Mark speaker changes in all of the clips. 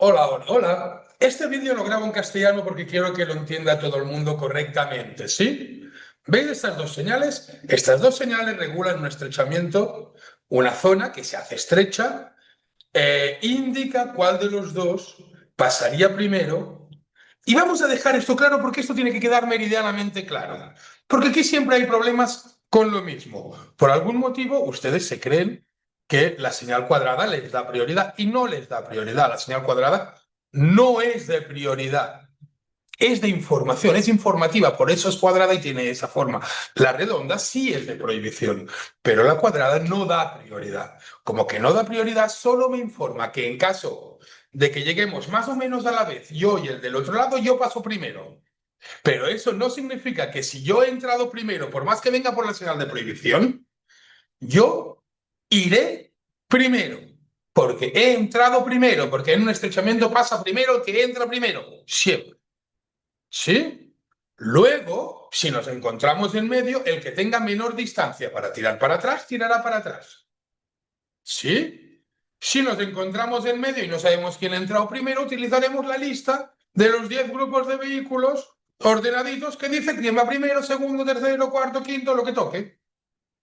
Speaker 1: Hola, hola, hola. Este vídeo lo grabo en castellano porque quiero que lo entienda todo el mundo correctamente, ¿sí? ¿Veis estas dos señales? Estas dos señales regulan un estrechamiento, una zona que se hace estrecha, indica cuál de los dos pasaría primero. Y vamos a dejar esto claro porque esto tiene que quedar meridianamente claro. Porque aquí siempre hay problemas con lo mismo. Por algún motivo, ustedes se creen que la señal cuadrada les da prioridad y no les da prioridad. La señal cuadrada no es de prioridad, es de información, es informativa, por eso es cuadrada y tiene esa forma. La redonda sí es de prohibición, pero la cuadrada no da prioridad. Como que no da prioridad, solo me informa que en caso de que lleguemos más o menos a la vez, yo y el del otro lado, yo paso primero. Pero eso no significa que si yo he entrado primero, por más que venga por la señal de prohibición, yo iré primero, porque he entrado primero, porque en un estrechamiento pasa primero el que entra primero, siempre. ¿Sí? Luego, si nos encontramos en medio, el que tenga menor distancia para tirar para atrás, tirará para atrás. ¿Sí? Si nos encontramos en medio y no sabemos quién ha entrado primero, utilizaremos la lista de los 10 grupos de vehículos ordenaditos que dice quién va primero, segundo, tercero, cuarto, quinto, lo que toque.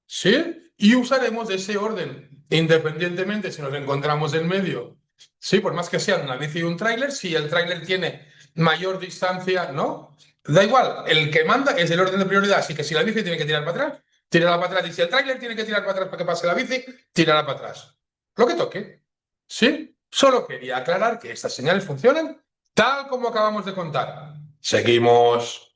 Speaker 1: ¿Sí? Y usaremos ese orden, independientemente si nos encontramos en medio. Sí, por más que sean una bici y un tráiler, si el tráiler tiene mayor distancia, ¿no? Da igual, el que manda es el orden de prioridad, así que si la bici tiene que tirar para atrás, tirará para atrás, y si el tráiler tiene que tirar para atrás para que pase la bici, tirará para atrás. Lo que toque. ¿Sí? Solo quería aclarar que estas señales funcionan tal como acabamos de contar. Seguimos.